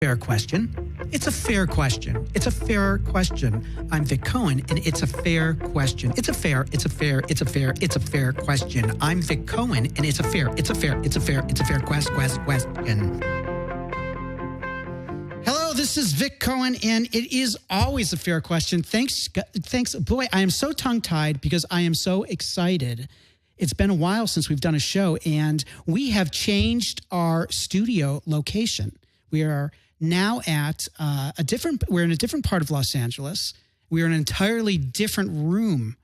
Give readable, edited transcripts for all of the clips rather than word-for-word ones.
Fair question. It's a fair question. It's a fair question. I'm Vic Cohen, and it's a fair question. It's a fair question. I'm Vic Cohen, and it's a fair question. Hello, this is Vic Cohen, and it is always a fair question. Thanks. Boy, I am so tongue-tied because I am so excited. It's been a while since we've done a show, and we have changed our studio location. We are now at we're in a different part of Los Angeles. We're in an entirely different room,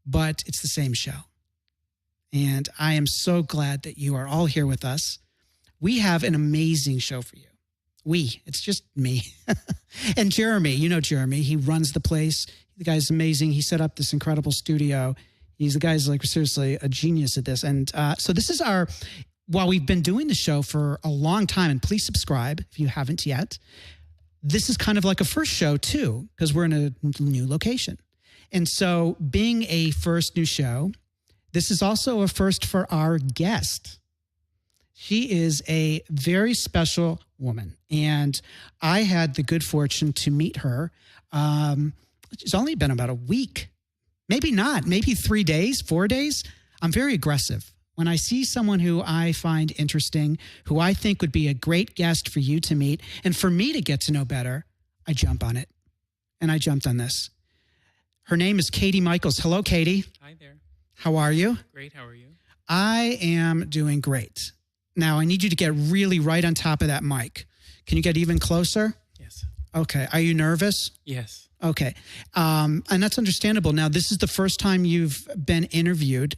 but it's the same show. And I am so glad that you are all here with us. We have an amazing show for you. It's just me. And Jeremy, you know Jeremy, he runs the place. The guy's amazing. He set up this incredible studio. The guy's like seriously a genius at this. And so this is while we've been doing the show for a long time, and please subscribe if you haven't yet, this is kind of like a first show too, because we're in a new location. And so being a first new show, this is also a first for our guest. She is a very special woman, and I had the good fortune to meet her. It's only been about a week, maybe not, maybe 3 days, 4 days. I'm very aggressive. When I see someone who I find interesting, who I think would be a great guest for you to meet, and for me to get to know better, I jump on it. And I jumped on this. Her name is Katie Michaels. Hello, Katie. Hi there. How are you? Great. How are you? I am doing great. Now, I need you to get really right on top of that mic. Can you get even closer? Yes. Okay. Are you nervous? Yes. Okay. And that's understandable. Now, this is the first time you've been interviewed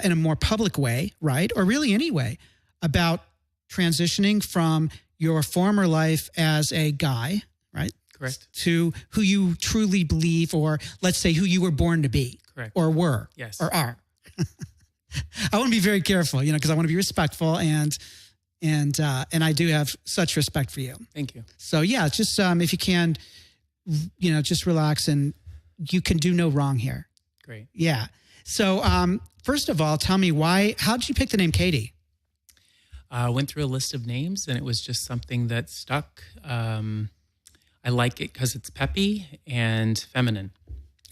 in a more public way, right? Or really any way, about transitioning from your former life as a guy, right? Correct. To who you truly believe, or let's say who you were born to be. Correct. Or were. Yes. Or are. I want to be very careful, because I want to be respectful, and I do have such respect for you. Thank you. So yeah, just if you can, just relax, and you can do no wrong here. Great. Yeah. So first of all, tell me how did you pick the name Katie? I went through a list of names, and it was just something that stuck. I like it because it's peppy and feminine.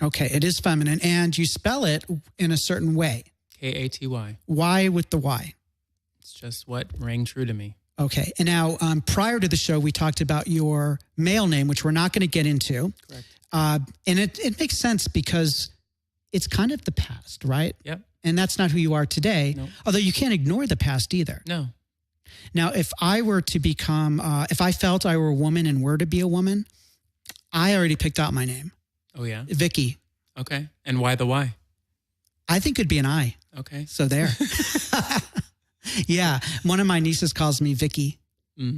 Okay, it is feminine, and you spell it in a certain way. Katy. Why with the Y? It's just what rang true to me. Okay, and now prior to the show, we talked about your male name, which we're not going to get into. Correct. And it makes sense because it's kind of the past, right? Yep. And that's not who you are today. No. Although you can't ignore the past either. No. Now, if I were to become, if I felt I were a woman and were to be a woman, I already picked out my name. Oh, yeah? Vicky. Okay. And why the Y? I think it'd be an I. Okay. So there. Yeah. One of my nieces calls me Vicky.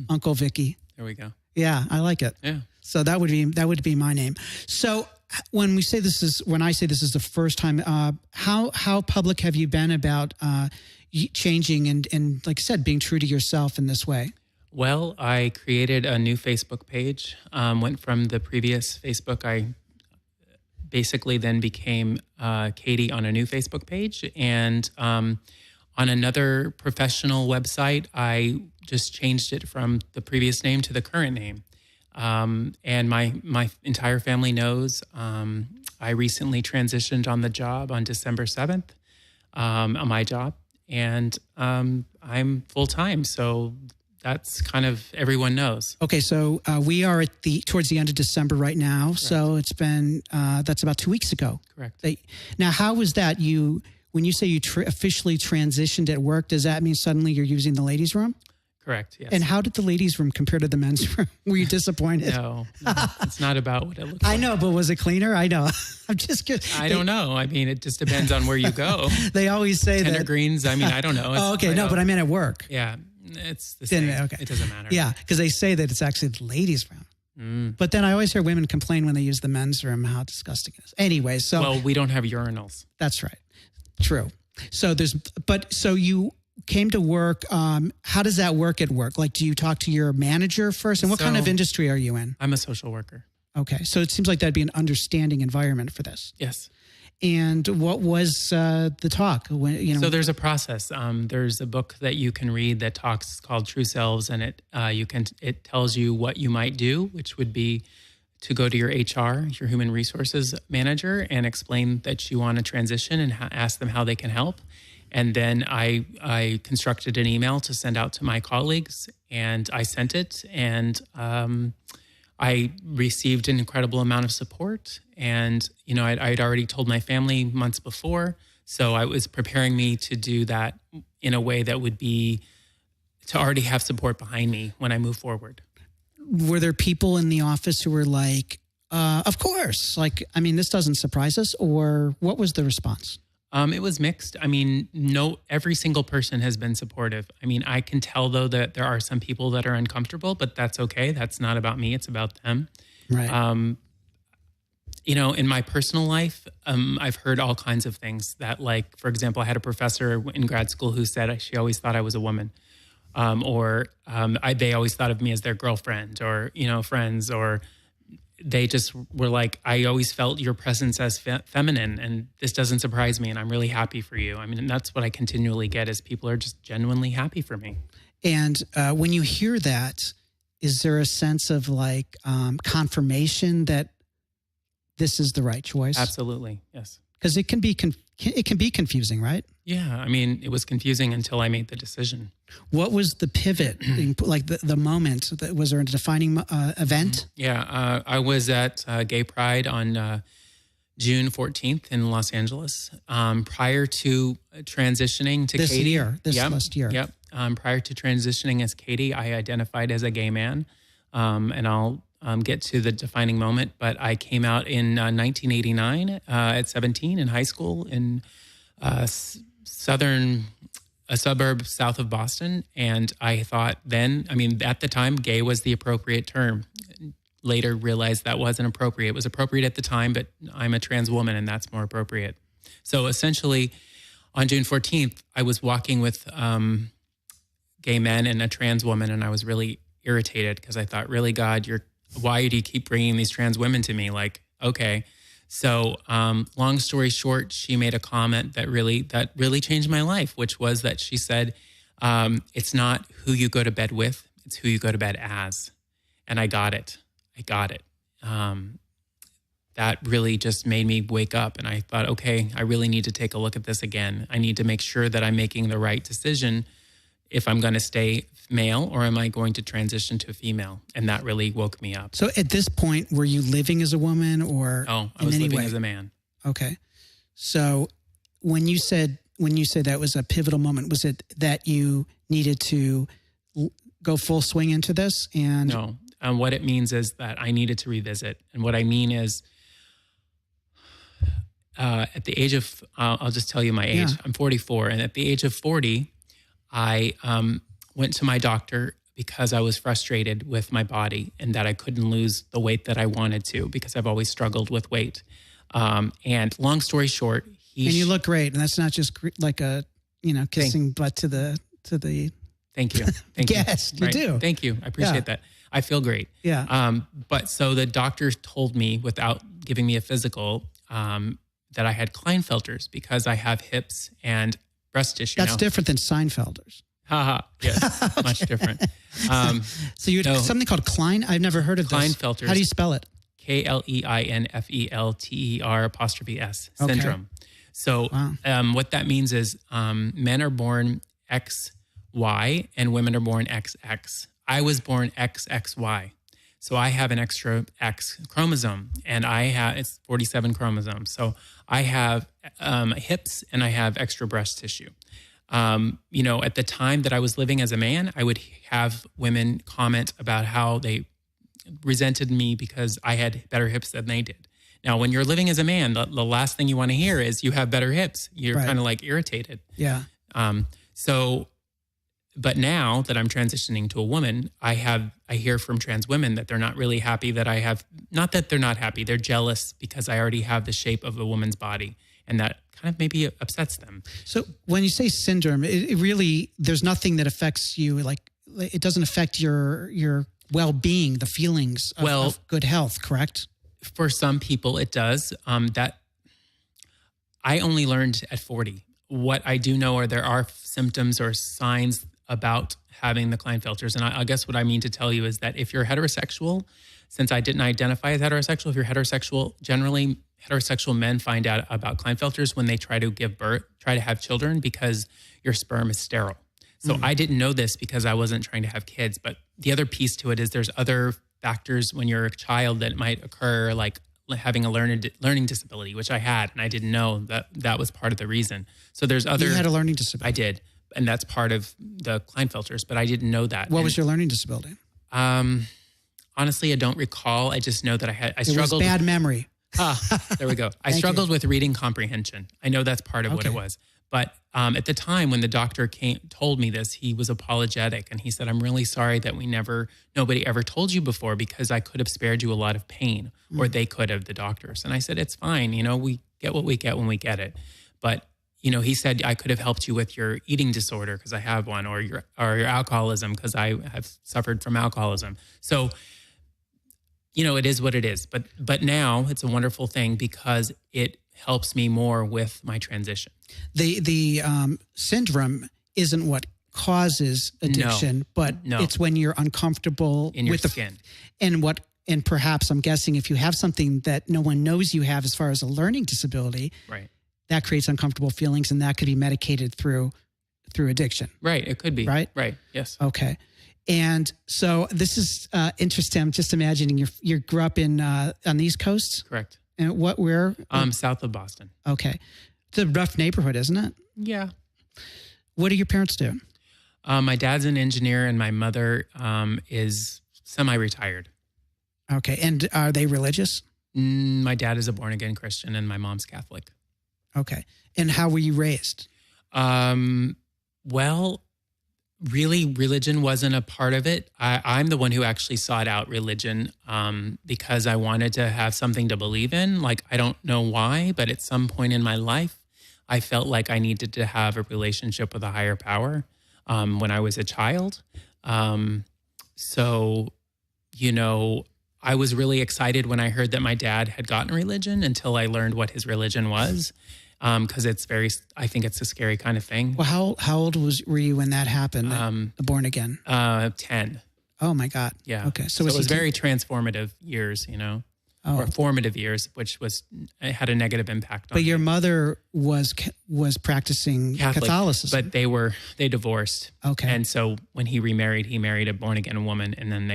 Uncle Vicky. There we go. Yeah, I like it. Yeah. So that would be my name. So when I say this is the first time, how public have you been about changing and like I said, being true to yourself in this way? Well, I created a new Facebook page. Went from the previous Facebook. I basically then became Katie on a new Facebook page, and on another professional website, I just changed it from the previous name to the current name. And my entire family knows. I recently transitioned on the job on December 7th, on my job, and I'm full-time, so that's kind of everyone knows. Okay, so we are towards the end of December right now. Correct. So it's been that's about 2 weeks ago. Correct. Now, how was that? When you say you officially transitioned at work, does that mean suddenly you're using the ladies' room? Correct, yes. And how did the ladies' room compare to the men's room? Were you disappointed? No, it's not about what it looks like. I know, but was it cleaner? I know. I'm just kidding. I don't know. I mean, it just depends on where you go. They always say Tender greens. I mean, I don't know. Oh, okay. No, but I meant at work. Yeah, it's the same. Okay. It doesn't matter. Yeah, because they say that it's actually the ladies' room. But then I always hear women complain when they use the men's room how disgusting it is. Anyway, so... Well, we don't have urinals. That's right. True. So you came to work. How does that work at work? Like, do you talk to your manager first? And what kind of industry are you in? I'm a social worker. Okay. So it seems like that'd be an understanding environment for this. Yes. And what was the talk? So there's a process. There's a book that you can read that talks called True Selves, and it tells you what you might do, which would be to go to your HR, your human resources manager, and explain that you want to transition and ask them how they can help. And then I constructed an email to send out to my colleagues, and I sent it, and I received an incredible amount of support. And, I'd already told my family months before, so I was preparing me to do that in a way that would be to already have support behind me when I move forward. Were there people in the office who were like, of course, this doesn't surprise us, or what was the response? It was mixed. Every single person has been supportive. I can tell, though, that there are some people that are uncomfortable, but that's okay. That's not about me. It's about them. Right. In my personal life, I've heard all kinds of things that, for example, I had a professor in grad school who said she always thought I was a woman. They always thought of me as their girlfriend or, friends, or they just were like, I always felt your presence as feminine, and this doesn't surprise me, and I'm really happy for you. That's what I continually get, is people are just genuinely happy for me. And when you hear that, is there a sense of confirmation that this is the right choice? Absolutely, yes. Because it can be confusing, right? Yeah, it was confusing until I made the decision. What was the pivot, the moment? Was there a defining event? Yeah, I was at Gay Pride on June 14th in Los Angeles. Prior to transitioning to Katie. Last year. Yep. Prior to transitioning as Katie, I identified as a gay man, and I'll get to the defining moment. But I came out in 1989 at 17 in high school in a suburb south of Boston. And I thought then, at the time, gay was the appropriate term. Later realized that wasn't appropriate. It was appropriate at the time, but I'm a trans woman and that's more appropriate. So essentially, on June 14th, I was walking with gay men and a trans woman, and I was really irritated because I thought, really, God, why do you keep bringing these trans women to me? Okay. So long story short, she made a comment that really changed my life, which was that she said, it's not who you go to bed with, it's who you go to bed as. And I got it. That really just made me wake up, and I thought, okay, I really need to take a look at this again. I need to make sure that I'm making the right decision if I'm going to stay male or am I going to transition to a female? And that really woke me up. So at this point, were you living as a woman or I was living as a man. Okay. So when you said that was a pivotal moment, was it that you needed to go full swing into this? And no. What it means is that I needed to revisit. And what I mean is, at the age of, I'll just tell you my age. Yeah. I'm 44. And at the age of 40, I went to my doctor because I was frustrated with my body and that I couldn't lose the weight that I wanted to, because I've always struggled with weight. And long story short, and you look great. And that's not just like a, kissing butt to the Thank you. Yes, you do. Thank you. I appreciate that. I feel great. Yeah. But so the doctor told me, without giving me a physical, that I had Klinefelters because I have hips and breast tissue. That's different than Seinfelders. Haha. Yes, okay. Much different. So you had something called Klein? I've never heard of this. Klinefelters. How do you spell it? KLEINFELTERS syndrome. Okay. So what that means is men are born XY and women are born XX. I was born XXY. So I have an extra X chromosome, and it's 47 chromosomes. So I have hips and I have extra breast tissue. At the time that I was living as a man, I would have women comment about how they resented me because I had better hips than they did. Now, when you're living as a man, the last thing you want to hear is you have better hips. You're kind of irritated. Yeah. But now that I'm transitioning to a woman, I hear from trans women that they're not really happy that I have, not that they're not happy, they're jealous because I already have the shape of a woman's body, and that kind of maybe upsets them. So when you say syndrome, it really, there's nothing that affects you, it doesn't affect your well-being, the feelings of good health, correct? For some people it does. I only learned at 40. What I do know are there are symptoms or signs about having the Klinefelters. And I guess what I mean to tell you is that if you're heterosexual, since I didn't identify as heterosexual, if you're heterosexual, generally heterosexual men find out about Klinefelters when they try to give birth, try to have children, because your sperm is sterile. So I didn't know this because I wasn't trying to have kids. But the other piece to it is there's other factors when you're a child that might occur, like having a learning disability, which I had, and I didn't know that was part of the reason. So there's other... You had a learning disability? I did. And that's part of the Klinefelters, but I didn't know that. What was your learning disability? Honestly, I don't recall. I just know that I struggled. It was bad memory. There we go. I struggled with reading comprehension. I know that's part of what it was. But at the time when the doctor told me this, he was apologetic. And he said, I'm really sorry that nobody ever told you before, because I could have spared you a lot of pain, or they could have, the doctors. And I said, it's fine. We get what we get when we get it. But he said, I could have helped you with your eating disorder because I have one, or your alcoholism because I have suffered from alcoholism. So, it is what it is. But now it's a wonderful thing because it helps me more with my transition. The syndrome isn't what causes addiction, but it's when you're uncomfortable in your with skin. And perhaps I'm guessing if you have something that no one knows you have as far as a learning disability, right, that creates uncomfortable feelings, and that could be medicated through addiction. Right. It could be. Right. Right. Yes. Okay. And so this is interesting. I'm just imagining you grew up on the East Coast. Correct. And where? South of Boston. Okay. It's a rough neighborhood, isn't it? Yeah. What do your parents do? My dad's an engineer and my mother is semi-retired. Okay. And are they religious? My dad is a born-again Christian and my mom's Catholic. Okay. And how were you raised? Well, really, religion wasn't a part of it. I'm the one who actually sought out religion because I wanted to have something to believe in. Like, I don't know why, but at some point in my life, I felt like I needed to have a relationship with a higher power when I was a child. So, I was really excited when I heard that my dad had gotten religion until I learned what his religion was. Because I think it's a scary kind of thing. Well, how old were you when that happened? The born again? 10. Oh my God. Yeah. Okay. So it was very transformative years, or formative years, which it had a negative impact on me. But your mother was practicing Catholicism. But they divorced. Okay. And so when he remarried, he married a born again woman, and then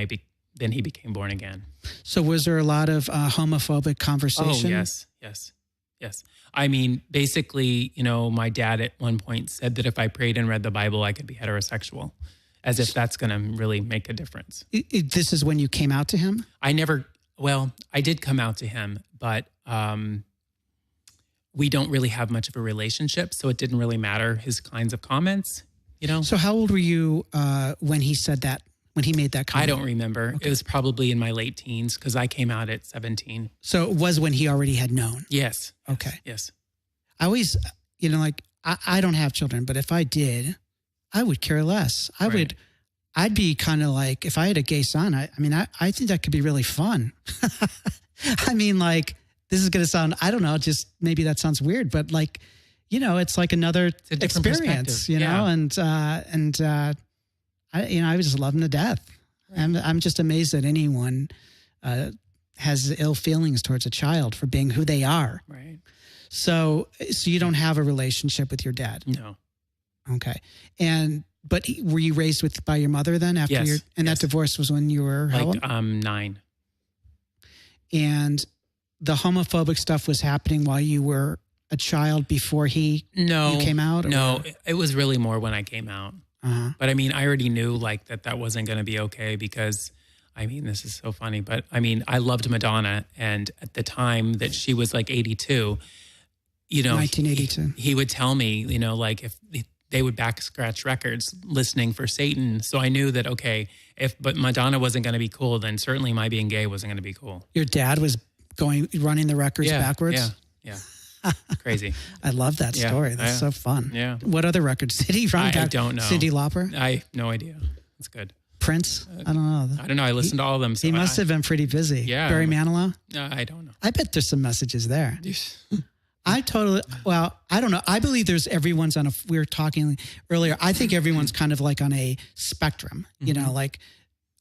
then he became born again. So was there a lot of homophobic conversation? Oh, yes. I mean, basically, my dad at one point said that if I prayed and read the Bible, I could be heterosexual, as if that's going to really make a difference. This is when you came out to him? I did come out to him, but we don't really have much of a relationship, so it didn't really matter, his kinds of comments, So how old were you when he said that? When he made that comment? I don't remember. Okay. It was probably in my late teens because I came out at 17. So it was when he already had known? Yes. Okay. Yes. I always, I don't have children, but if I did, I would care less. I'd be kind of like, if I had a gay son, I think that could be really fun. I mean, this is going to sound, I don't know, just maybe that sounds weird, but it's like another experience, and I just love them to death. Right. I'm just amazed that anyone has ill feelings towards a child for being who they are. Right. So you don't have a relationship with your dad? No. Okay. But were you raised by your mother then? After yes. That divorce was when you were how old? 9. And the homophobic stuff was happening while you were a child before you came out? No, it was really more when I came out. Uh-huh. But I already knew that wasn't going to be okay because, this is so funny, but I loved Madonna. And at the time that she was 82, 1982, he would tell me, if they would back scratch records listening for Satan. So I knew that, okay, but Madonna wasn't going to be cool, then certainly my being gay wasn't going to be cool. Your dad was running the records backwards? Yeah. Crazy. I love that story. That's so fun. Yeah. What other records did he run? I don't know. Cyndi Lauper? I have no idea. That's good. Prince? I don't know. I don't know. I listened to all of them. So he must have been pretty busy. Yeah. Barry Manilow? I don't know. I bet there's some messages there. I don't know. I believe everyone's on we were talking earlier. I think everyone's kind of like on a spectrum, you know, like,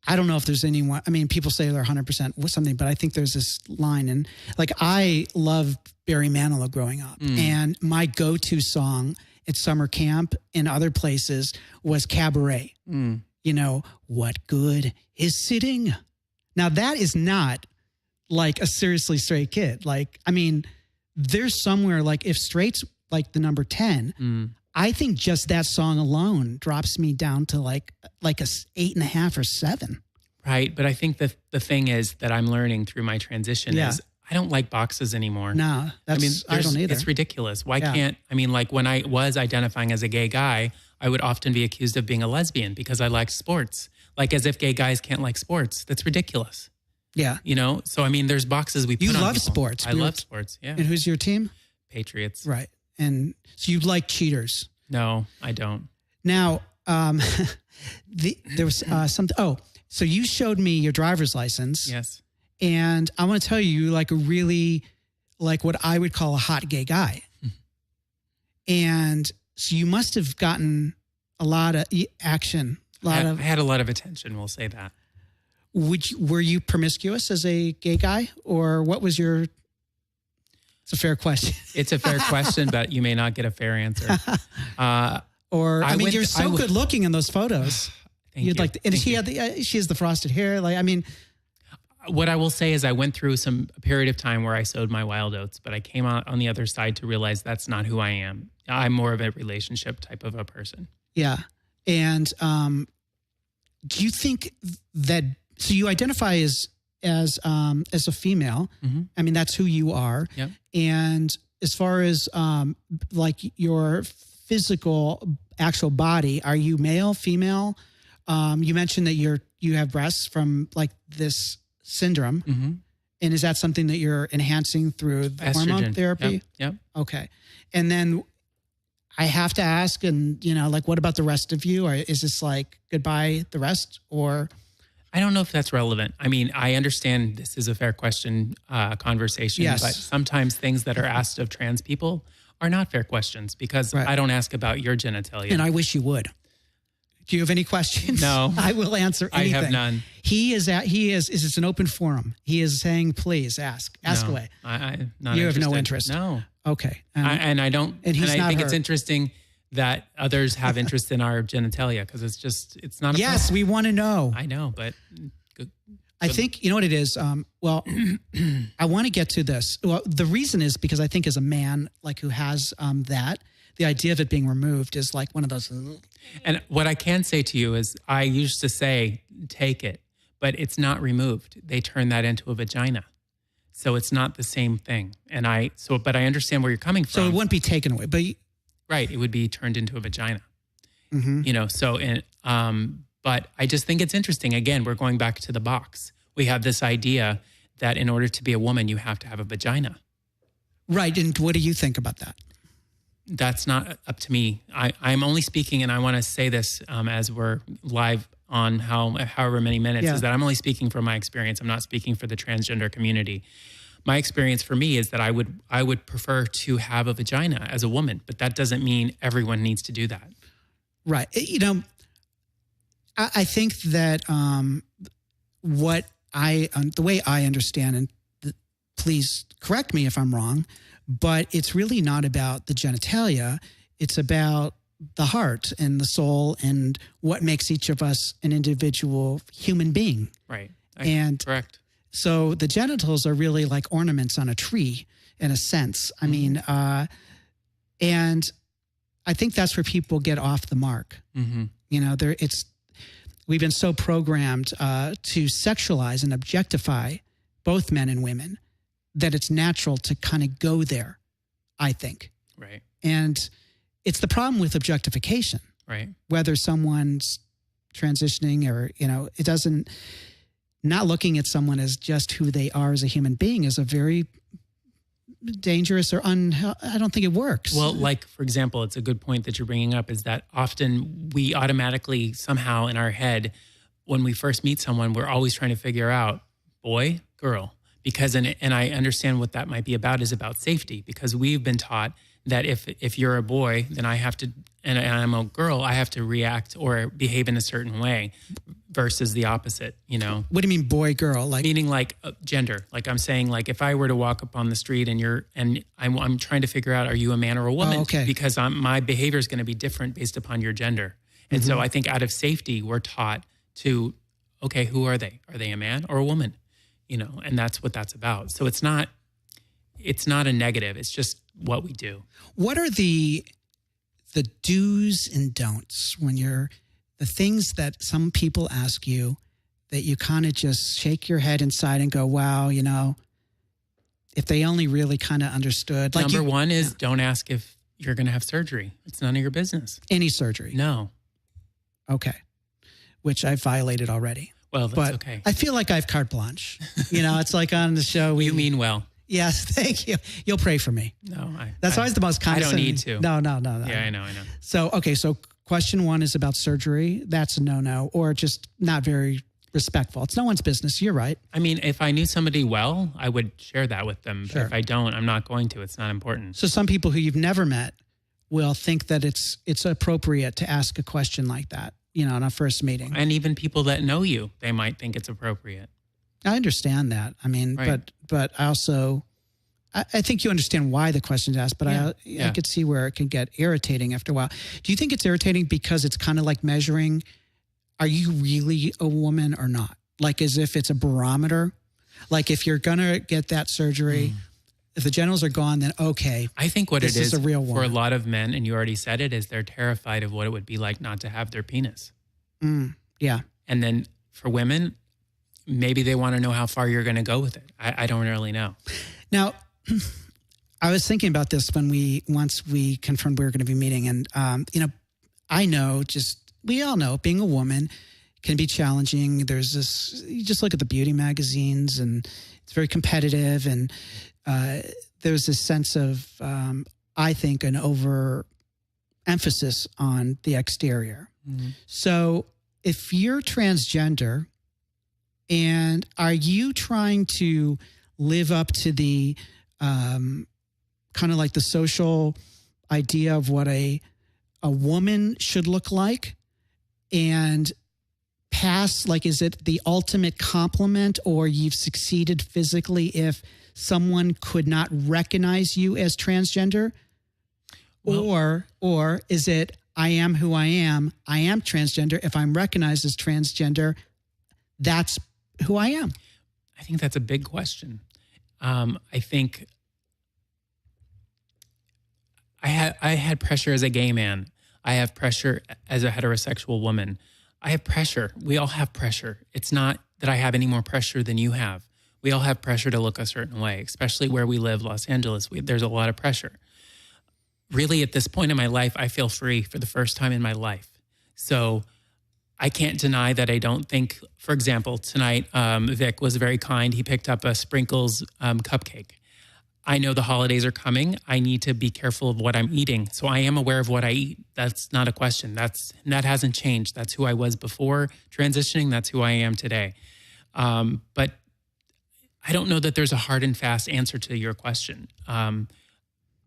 I don't know if there's anyone, I mean, people say they're 100% with something, but I think there's this line. And like, I loved Barry Manilow growing up, and my go-to song at summer camp and other places was Cabaret. You know, what good is sitting? Now that is not like a seriously straight kid. Like, I mean, there's somewhere like if straight's like the number 10, I think just that song alone drops me down to like a 8.5 or 7. Right. But I think the thing is that I'm learning through my transition is I don't like boxes anymore. No, I don't either. It's ridiculous. Why can't, I mean, like when I was identifying as a gay guy, I would often be accused of being a lesbian because I liked sports. Like as if gay guys can't like sports. That's ridiculous. Yeah. You know? So, I mean, there's boxes we put on people. You love sports. I love sports, yeah. And who's your team? Patriots. Right. And so you like cheaters. No, I don't. Now, there was something. Oh, so you showed me your driver's license. Yes. And I want to tell you, like a really, like what I would call a hot gay guy. And so you must have gotten a lot of action. I had a lot of attention, we'll say that. Were you promiscuous as a gay guy, or what was your? It's a fair question. It's a fair question, but you may not get a fair answer. You're so good looking in those photos. Thank you. And she has the frosted hair. Like, I mean, what I will say is I went through a period of time where I sowed my wild oats, but I came out on the other side to realize that's not who I am. I'm more of a relationship type of a person. Yeah. And do you think that, so you identify as a female? I mean, that's who you are. Yep. And as far as like your physical actual body, are you male, female? You mentioned that you have breasts from like this syndrome. And is that something that you're enhancing through the hormone therapy? Yep. Okay. And then I have to ask, and you know, like, what about the rest of you? Or is this like goodbye the rest? Or I don't know if that's relevant. I mean, I understand this is a fair question conversation, yes, but sometimes things that are asked of trans people are not fair questions because I don't ask about your genitalia. And I wish you would. Do you have any questions? No. I will answer anything. I have none. It's an open forum. He is saying, please ask away. I'm not you interested. have no interest. No. Okay. I don't. And I think it's interesting that others have interest in our genitalia because it's not. Yes, we want to know. I know, but I think, you know what it is? Well, I want to get to this. Well, the reason is because I think as a man, like who has the idea of it being removed is like one of those. And what I can say to you is I used to say, take it, but it's not removed. They turn that into a vagina. So it's not the same thing. But I understand where you're coming from. So it wouldn't be taken away, but. Right. It would be turned into a vagina, you know, but I just think it's interesting. Again, we're going back to the box. We have this idea that in order to be a woman, you have to have a vagina. Right. And what do you think about that? That's not up to me. I'm only speaking, and I want to say this as we're live on however many minutes, is that I'm only speaking from my experience. I'm not speaking for the transgender community. My experience for me is that I would prefer to have a vagina as a woman, but that doesn't mean everyone needs to do that. Right. You know, I think that the way I understand, and please correct me if I'm wrong, but it's really not about the genitalia. It's about the heart and the soul and what makes each of us an individual human being. Right. Correct. So the genitals are really like ornaments on a tree in a sense. I mean, and I think that's where people get off the mark. You know, we've been so programmed to sexualize and objectify both men and women that it's natural to kind of go there, I think. Right. And it's the problem with objectification. Right. Whether someone's transitioning or, you know, not looking at someone as just who they are as a human being is a very dangerous I don't think it works. Well, like, for example, it's a good point that you're bringing up is that often we automatically somehow in our head, when we first meet someone, we're always trying to figure out boy, girl, because, and I understand what that might be about, is about safety, because we've been taught that if you're a boy, then I have to, and I'm a girl, I have to react or behave in a certain way versus the opposite, you know? What do you mean boy, girl? Like meaning like gender. Like I'm saying, like if I were to walk up on the street and I'm trying to figure out, are you a man or a woman? Oh, okay. Because my behavior is going to be different based upon your gender. And so I think out of safety, we're taught to, okay, who are they? Are they a man or a woman? You know, and that's what that's about. So it's not a negative. It's just what we do. What are the do's and don'ts when the things that some people ask you that you kind of just shake your head inside and go, wow, you know, if they only really kind of understood. Like Number one is don't ask if you're going to have surgery. It's none of your business. Any surgery? No. Okay. Which I violated already. Well, that's but okay. I feel like I have carte blanche. You know, it's like on the show. You mean well. Yes, thank you. You'll pray for me. No, that's always the most condescending. I don't need to. No. Yeah, I know. So, okay. So question one is about surgery. That's a no-no, or just not very respectful. It's no one's business. You're right. I mean, if I knew somebody well, I would share that with them. Sure. But if I don't, I'm not going to. It's not important. So some people who you've never met will think that it's appropriate to ask a question like that, you know, on a first meeting. And even people that know you, they might think it's appropriate. I understand that. I mean, right. but I also, I think you understand why the question's asked, but I could see where it can get irritating after a while. Do you think it's irritating because it's kind of like measuring, are you really a woman or not? Like as if it's a barometer? Like if you're going to get that surgery, if the genitals are gone, then okay. I think what it is a real woman. For a lot of men, and you already said it, is they're terrified of what it would be like not to have their penis. Yeah. And then for women, maybe they want to know how far you're going to go with it. I don't really know. Now, I was thinking about this once we confirmed we were going to be meeting. And, you know, I know we all know being a woman can be challenging. There's this, you just look at the beauty magazines and it's very competitive. And there's this sense of, I think, an over emphasis on the exterior. Mm-hmm. So if you're transgender, and are you trying to live up to the kind of like the social idea of what a woman should look like and pass, like, is it the ultimate compliment or you've succeeded physically if someone could not recognize you as transgender? Well, or is it, I am who I am transgender. If I'm recognized as transgender, that's who I am. I think that's a big question. I think I had pressure as a gay man. I have pressure as a heterosexual woman. I have pressure. We all have pressure. It's not that I have any more pressure than you have. We all have pressure to look a certain way, especially where we live, Los Angeles. There's a lot of pressure. Really, at this point in my life, I feel free for the first time in my life. So I can't deny that I don't think, for example, tonight, Vic was very kind. He picked up a sprinkles cupcake. I know the holidays are coming. I need to be careful of what I'm eating. So I am aware of what I eat. That's not a question. That hasn't changed. That's who I was before transitioning. That's who I am today. But I don't know that there's a hard and fast answer to your question.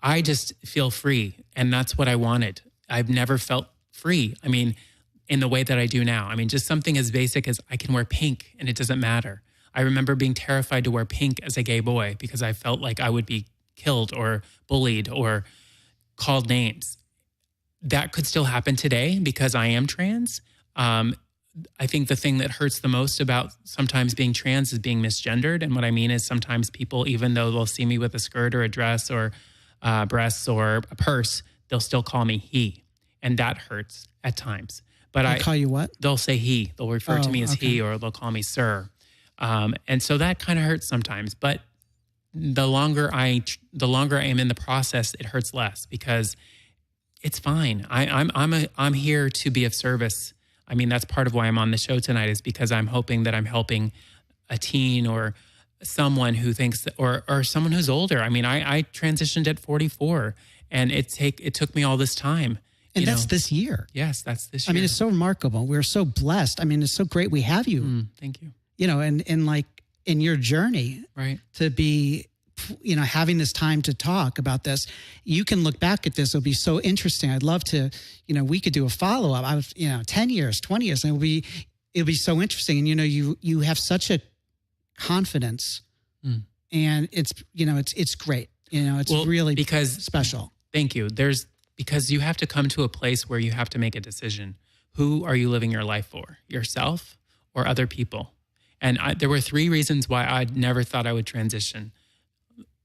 I just feel free, and that's what I wanted. I've never felt free. I mean, in the way that I do now. I mean, just something as basic as I can wear pink and it doesn't matter. I remember being terrified to wear pink as a gay boy because I felt like I would be killed or bullied or called names. That could still happen today because I am trans. I think the thing that hurts the most about sometimes being trans is being misgendered. And what I mean is sometimes people, even though they'll see me with a skirt or a dress or breasts or a purse, they'll still call me he. And that hurts at times. But They'll call you what? They'll say he. They'll refer to me as he, or they'll call me sir. And so that kind of hurts sometimes. But the longer I am in the process, it hurts less because it's fine. I'm here to be of service. I mean, that's part of why I'm on the show tonight, is because I'm hoping that I'm helping a teen or someone who thinks that, or someone who's older. I mean, I transitioned at 44, and it took me all this time. And that's this year. Yes, that's this year. I mean, it's so remarkable. We're so blessed. I mean, it's so great we have you. Thank you. You know, and like, in your journey, right, to be, having this time to talk about this. You can look back at this. It'll be so interesting. I'd love to, we could do a follow-up. 10 years, 20 years, and it'll be so interesting. And, you have such a confidence and it's great. It's really special. Thank you. Because you have to come to a place where you have to make a decision. Who are you living your life for? Yourself or other people? And there were 3 reasons why I never thought I would transition.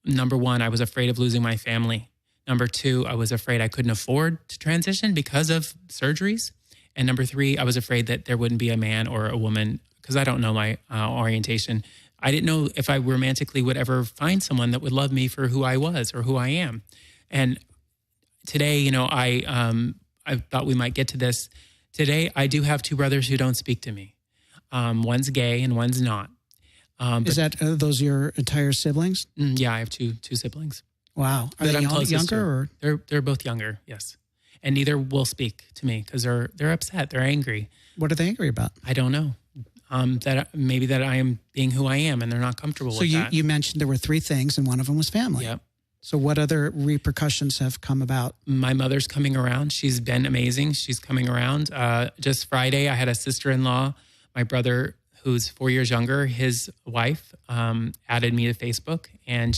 Number 1, I was afraid of losing my family. Number 2, I was afraid I couldn't afford to transition because of surgeries. And number 3, I was afraid that there wouldn't be a man or a woman, because I don't know my orientation. I didn't know if I romantically would ever find someone that would love me for who I was or who I am. And today, I thought we might get to this. Today, I do have 2 brothers who don't speak to me. One's gay and one's not. Is that those your entire siblings? Yeah, I have two siblings. Wow. Are they younger? Or? They're both younger, yes. And neither will speak to me because they're upset. They're angry. What are they angry about? I don't know. That I am being who I am and they're not comfortable with that. So you mentioned there were 3 things and one of them was family. Yep. So what other repercussions have come about? My mother's coming around. She's been amazing. She's coming around. Just Friday, I had a sister-in-law. My brother, who's 4 years younger, his wife added me to Facebook. And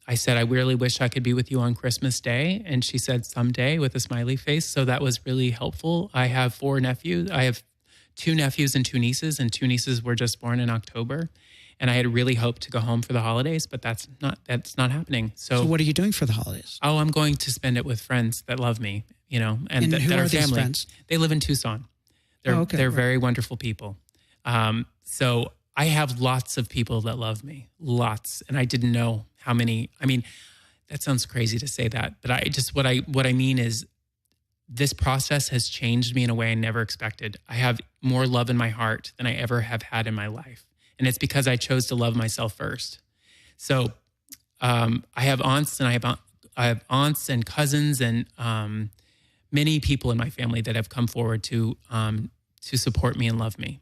I said, I really wish I could be with you on Christmas Day. And she said, someday, with a smiley face. So that was really helpful. I have 4 nephews. I have 2 nephews and 2 nieces, and 2 nieces were just born in October. And I had really hoped to go home for the holidays, but that's not happening. So what are you doing for the holidays? Oh, I'm going to spend it with friends that love me, and that who are are these family. Friends? They live in Tucson. They're very wonderful people. So I have lots of people that love me, lots, and I didn't know how many. I mean, that sounds crazy to say that, but what I mean is this process has changed me in a way I never expected. I have more love in my heart than I ever have had in my life. And it's because I chose to love myself first. So I have aunts and I have aunts and cousins and many people in my family that have come forward to support me and love me.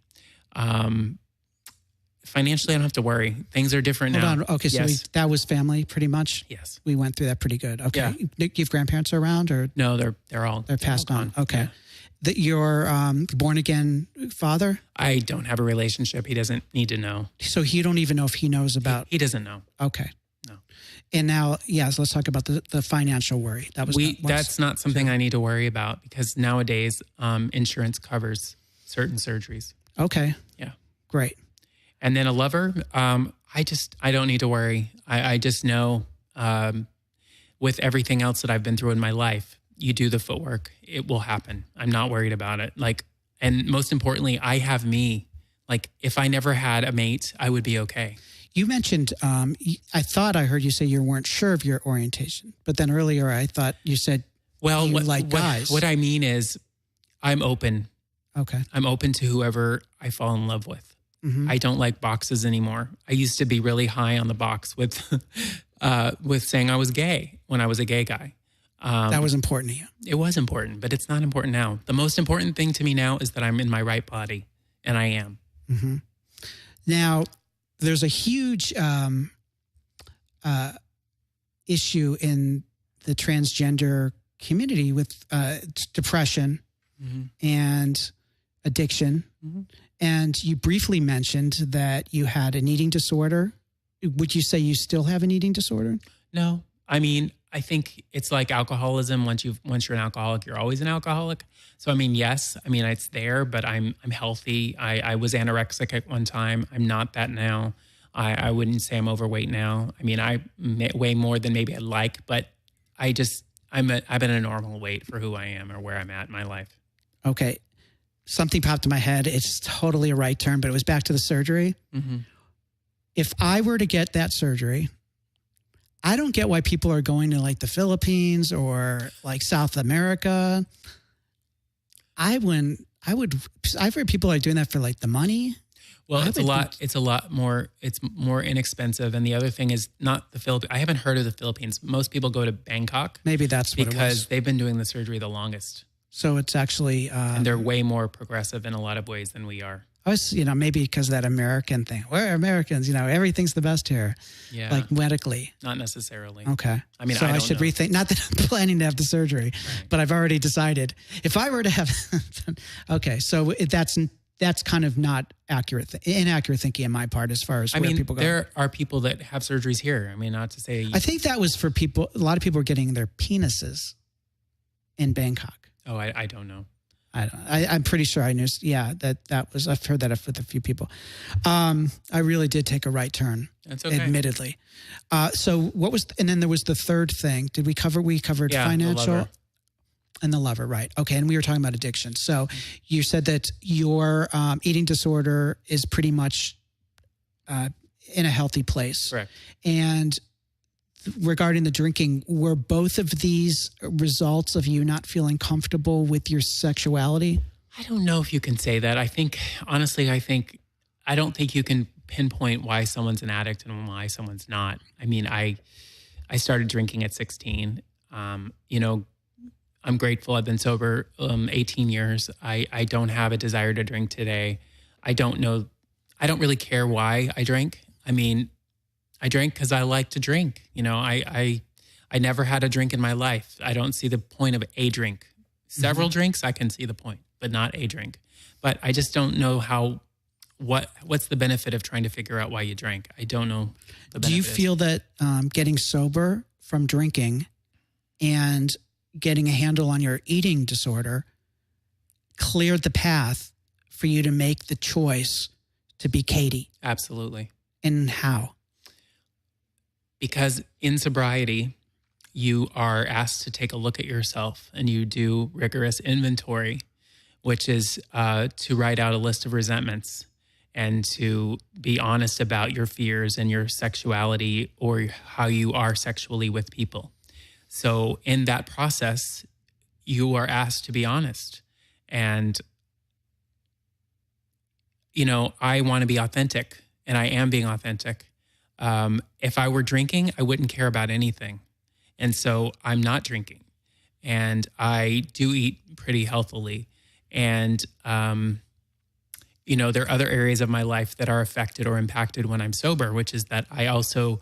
Financially, I don't have to worry. Things are different now. Hold on. Okay, so yes. That was family pretty much? Yes. We went through that pretty good. Okay. Yeah. Do you have grandparents around? Or no, they're passed on. Okay. Yeah. Your born-again father? I don't have a relationship. He doesn't need to know. So you don't even know if he knows about... He doesn't know. Okay. No. And now, so let's talk about the financial worry. That's not something I need to worry about because nowadays insurance covers certain surgeries. Okay. Yeah. Great. And then a lover, I don't need to worry. I just know with everything else that I've been through in my life, you do the footwork, it will happen. I'm not worried about it. And most importantly, I have me. If I never had a mate, I would be okay. You mentioned, I thought I heard you say you weren't sure of your orientation, but then earlier I thought you said guys. What I mean is I'm open. Okay. I'm open to whoever I fall in love with. Mm-hmm. I don't like boxes anymore. I used to be really high on the box with saying I was gay when I was a gay guy. That was important to you. It was important, but it's not important now. The most important thing to me now is that I'm in my right body, and I am. Mm-hmm. Now, there's a huge issue in the transgender community with depression and addiction. Mm-hmm. And you briefly mentioned that you had an eating disorder. Would you say you still have an eating disorder? No. I mean, I think it's like alcoholism. Once you're an alcoholic, you're always an alcoholic. So, I mean, yes, it's there, but I'm healthy. I was anorexic at one time. I'm not that now. I wouldn't say I'm overweight now. I mean, I weigh more than maybe I'd like, but I've been a normal weight for who I am or where I'm at in my life. Okay. Something popped in my head. It's totally a right turn, but it was back to the surgery. Mm-hmm. If I were to get that surgery, I don't get why people are going to the Philippines or South America. I've heard people are doing that for the money. Well, it's a lot more, it's more inexpensive. And the other thing is not the Philippines. I haven't heard of the Philippines. Most people go to Bangkok. Maybe that's what it was. Because they've been doing the surgery the longest. So it's actually... and they're way more progressive in a lot of ways than we are. I was, maybe because of that American thing. We're Americans, everything's the best here. Yeah. Like medically. Not necessarily. Okay. I mean, so I I should know. rethink. Not that I'm planning to have the surgery, but I've already decided if I were to have. Okay, so that's kind of not accurate, inaccurate thinking on my part as far as where people go. There are people that have surgeries here. I mean, not to say. I think that was for people. A lot of people are getting their penises in Bangkok. Oh, I don't know. I'm pretty sure I knew. Yeah, that was. I've heard that with a few people. I really did take a right turn. That's okay. Admittedly. So what was? And then there was the third thing. Did we cover? We covered financial. The lover. And the lover, right? Okay, and we were talking about addiction. So you said that your eating disorder is pretty much in a healthy place. Correct. And regarding the drinking, were both of these results of you not feeling comfortable with your sexuality? I don't know if you can say that. Honestly, I don't think you can pinpoint why someone's an addict and why someone's not. I mean, I started drinking at 16. I'm grateful. I've been sober 18 years. I don't have a desire to drink today. I don't know. I don't really care why I drink. I mean, I drank because I like to drink. I never had a drink in my life. I don't see the point of a drink. Several drinks, I can see the point, but not a drink. But I just don't know what's the benefit of trying to figure out why you drank. I don't know the benefit. Do you feel that getting sober from drinking and getting a handle on your eating disorder cleared the path for you to make the choice to be Katie? Absolutely. And how? Because in sobriety, you are asked to take a look at yourself and you do rigorous inventory, which is to write out a list of resentments and to be honest about your fears and your sexuality or how you are sexually with people. So in that process, you are asked to be honest. And, I want to be authentic, and I am being authentic. If I were drinking, I wouldn't care about anything. And so I'm not drinking. And I do eat pretty healthily. And, there are other areas of my life that are affected or impacted when I'm sober, which is that I also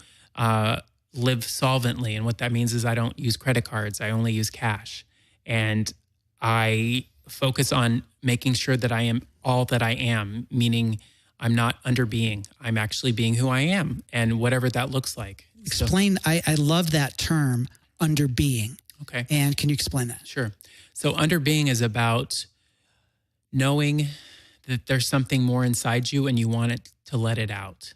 live solvently. And what that means is I don't use credit cards. I only use cash. And I focus on making sure that I am all that I am, meaning I'm not under being. I'm actually being who I am and whatever that looks like. Explain. I love that term, under being. Okay. And can you explain that? Sure. So under being is about knowing that there's something more inside you and you want it to let it out.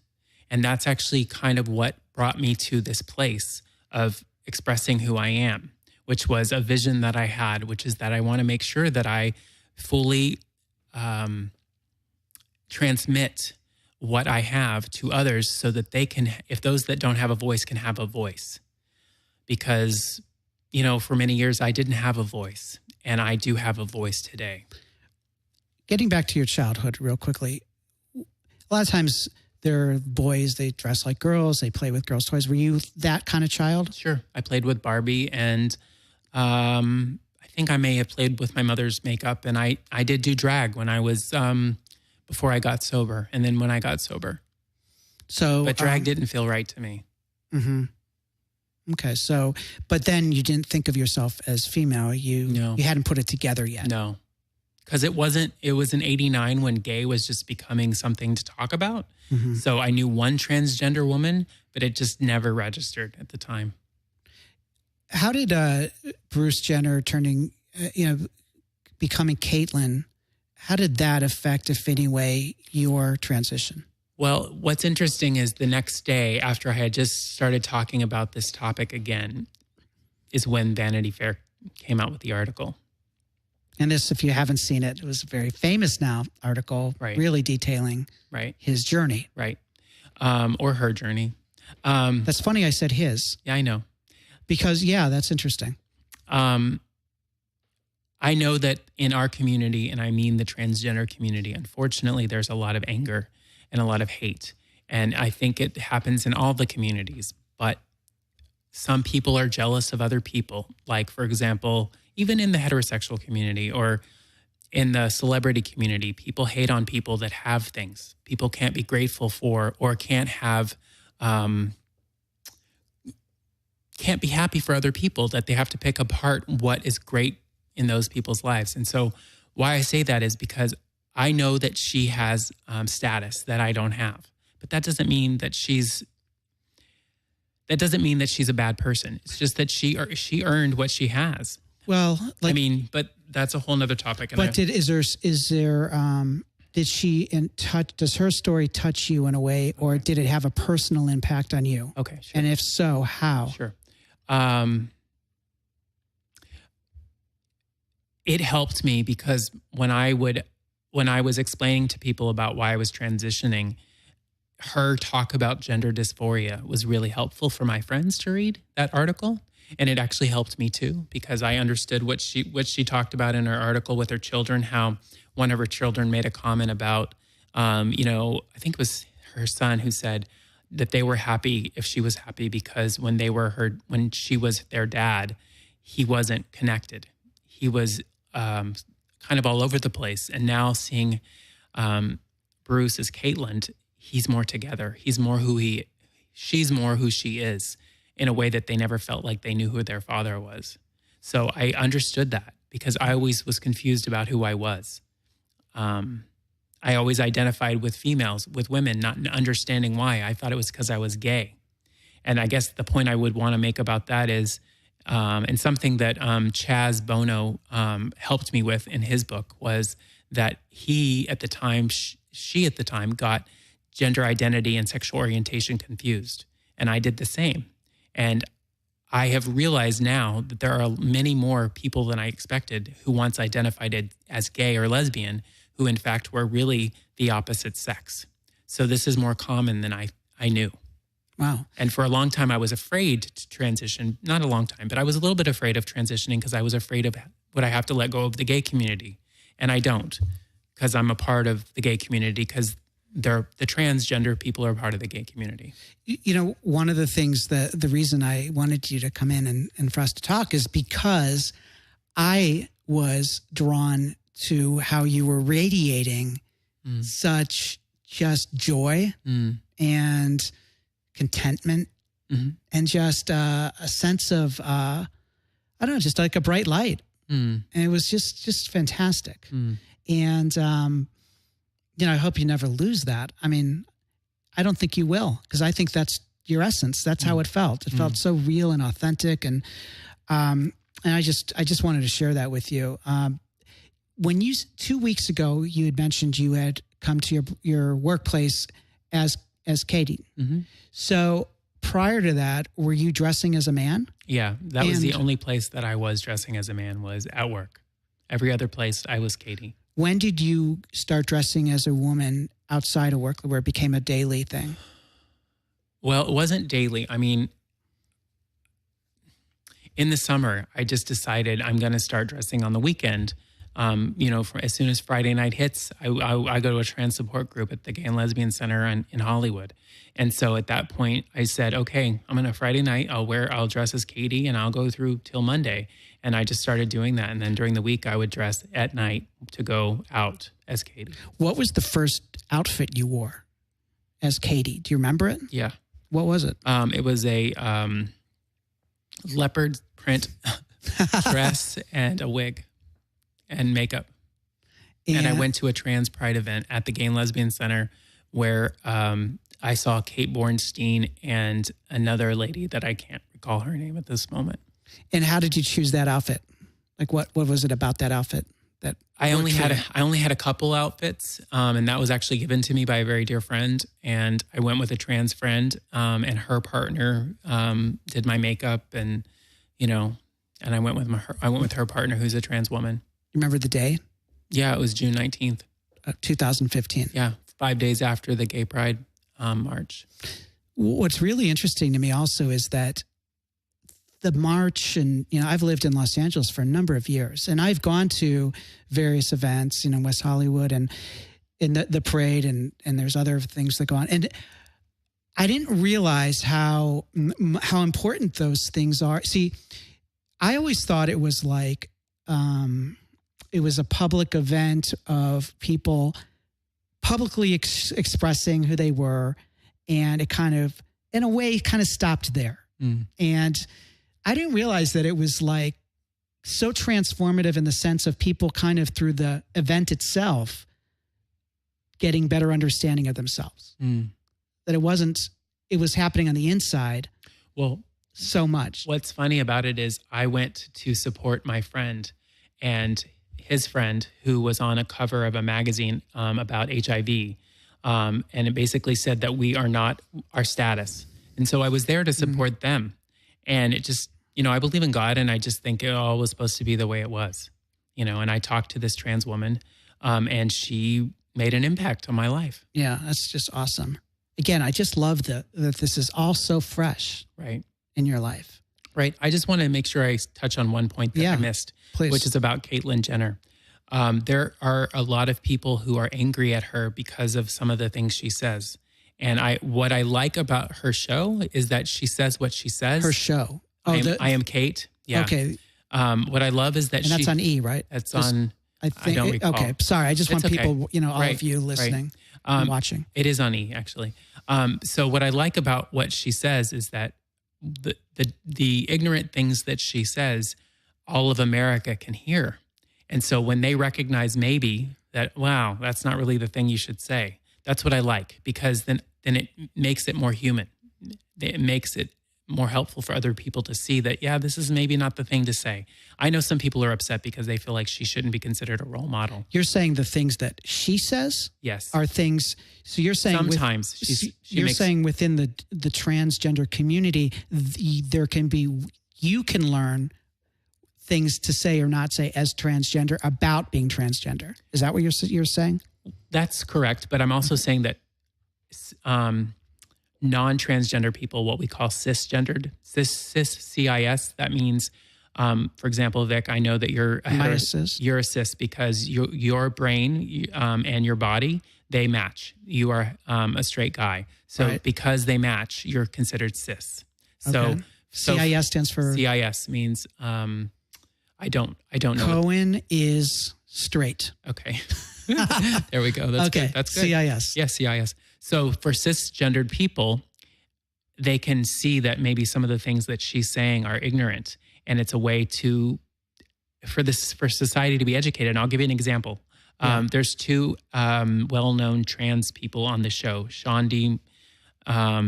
And that's actually kind of what brought me to this place of expressing who I am, which was a vision that I had, which is that I want to make sure that I fully transmit what I have to others so that they can, if those that don't have a voice can have a voice. Because, for many years I didn't have a voice, and I do have a voice today. Getting back to your childhood real quickly, a lot of times there are boys, they dress like girls, they play with girls' toys. Were you that kind of child? Sure. I played with Barbie, and I think I may have played with my mother's makeup, and I did do drag when I was, before I got sober, and then when I got sober. But drag didn't feel right to me. Mm-hmm. Okay, so, but then you didn't think of yourself as female. You hadn't put it together yet. No. Because it was in 89 when gay was just becoming something to talk about. Mm-hmm. So I knew one transgender woman, but it just never registered at the time. How did Bruce Jenner becoming Caitlyn, how did that affect, if any way, your transition? Well, what's interesting is the next day after I had just started talking about this topic again is when Vanity Fair came out with the article. And this, if you haven't seen it, it was a very famous now article, really detailing his journey. Right. Or her journey. That's funny I said his. Yeah, I know. Because, that's interesting. I know that in our community, and I mean the transgender community, unfortunately, there's a lot of anger and a lot of hate. And I think it happens in all the communities. But some people are jealous of other people. Like, for example, even in the heterosexual community, or in the celebrity community, people hate on people that have things. People can't be grateful for, or can't be happy for other people, that they have to pick apart what is great in those people's lives. And so why I say that is because I know that she has status that I don't have, but that doesn't mean that she's a bad person. It's just that she earned what she has. Well, I mean, but that's a whole nother topic. But did she does her story touch you in a way, or did it have a personal impact on you? Okay. Sure. And if so, how? Sure. It helped me because when I was explaining to people about why I was transitioning, her talk about gender dysphoria was really helpful for my friends to read that article. And it actually helped me too, because I understood what she talked about in her article with her children, how one of her children made a comment about, I think it was her son who said that they were happy if she was happy because when she was their dad, he wasn't connected. He was kind of all over the place. And now seeing Bruce as Caitlin, he's more together. She's more who she is, in a way that they never felt like they knew who their father was. So I understood that because I always was confused about who I was. I always identified with females, with women, not understanding why. I thought it was because I was gay. And I guess the point I would want to make about that is, and something that Chaz Bono helped me with in his book, was that she at the time got gender identity and sexual orientation confused. And I did the same. And I have realized now that there are many more people than I expected who once identified as gay or lesbian, who in fact were really the opposite sex. So this is more common than I knew. Wow. And for a long time, I was afraid to transition. Not a long time, but I was a little bit afraid of transitioning because I was afraid of would I have to let go of the gay community. And I don't, because I'm a part of the gay community, because the transgender people are part of the gay community. One of the things the reason I wanted you to come in and for us to talk is because I was drawn to how you were radiating such just joy and contentment and just a sense of, I don't know, just like a bright light. And it was just fantastic. And, I hope you never lose that. I mean, I don't think you will, because I think that's your essence. That's how it felt. It felt so real and authentic. And I just wanted to share that with you. When 2 weeks ago, you had mentioned you had come to your workplace as Katie. So prior to that, were you dressing as a man? Yeah, that was the only place that I was dressing as a man, was at work. Every other place, I was Katie. When did you start dressing as a woman outside of work, where it became a daily thing? Well, it wasn't daily. I mean, in the summer, I just decided I'm going to start dressing on the weekend. As soon as Friday night hits, I go to a trans support group at the Gay and Lesbian Center in Hollywood. And so at that point, I said, okay, I'm going to Friday night, I'll dress as Katie, and I'll go through till Monday. And I just started doing that. And then during the week, I would dress at night to go out as Katie. What was the first outfit you wore as Katie? Do you remember it? Yeah. What was it? It was a leopard print dress and a wig and makeup. And I went to a trans pride event at the Gay and Lesbian Center where I saw Kate Bornstein and another lady that I can't recall her name at this moment. And how did you choose that outfit? Like what was it about that outfit that I only had a couple outfits, and that was actually given to me by a very dear friend. And I went with a trans friend, and her partner did my makeup, and I went with her partner, who's a trans woman. Remember the day? Yeah, it was June 19th. 2015. Yeah, 5 days after the Gay Pride March. What's really interesting to me also is that the march, and I've lived in Los Angeles for a number of years, and I've gone to various events, West Hollywood and in the parade, and there's other things that go on, and I didn't realize how important those things are. See, I always thought it was like was a public event of people publicly expressing who they were, and it kind of, in a way, kind of stopped there. And I didn't realize that it was like so transformative in the sense of people kind of through the event itself getting better understanding of themselves. That it was happening on the inside. Well, so much. What's funny about it is I went to support my friend and his friend who was on a cover of a magazine about HIV. And it basically said that we are not our status. And so I was there to support them. And it just, I believe in God, and I just think it all was supposed to be the way it was, and I talked to this trans woman and she made an impact on my life. Yeah, that's just awesome. Again, I just love that this is all so fresh. Right. In your life. Right. I just want to make sure I touch on one point that I missed, please. Which is about Caitlyn Jenner. There are a lot of people who are angry at her because of some of the things she says. And what I like about her show is that she says what she says. Her show. Oh, I am Kate. Yeah. Okay. What I love is that that's on E, right? That's on, I don't recall. Okay. Sorry. I just want people, all of you listening and watching. It is on E, actually. So what I like about what she says is that the ignorant things that she says, all of America can hear. And so when they recognize maybe that, wow, that's not really the thing you should say, that's what I like, because then it makes it more human. It makes it more helpful for other people to see that, yeah, this is maybe not the thing to say. I know some people are upset because they feel like she shouldn't be considered a role model. There saying the things that she says are things, so you're saying sometimes you're saying within the transgender community, you can learn things to say or not say as transgender about being transgender. Is that what you're saying? That's correct. But I'm also saying that non-transgender people, what we call cisgendered, cis, that means, for example, Vic, I know that you're a cis because your brain and your body, they match. You are a straight guy. So because they match, you're considered cis. So CIS stands for? CIS means, I don't know. Cohen is straight. Okay. There we go. That's good. That's good. CIS. Yes, CIS. So for cisgendered people, they can see that maybe some of the things that she's saying are ignorant, and it's a way for society to be educated. And I'll give you an example. There's two well-known trans people on the show. Shandi, I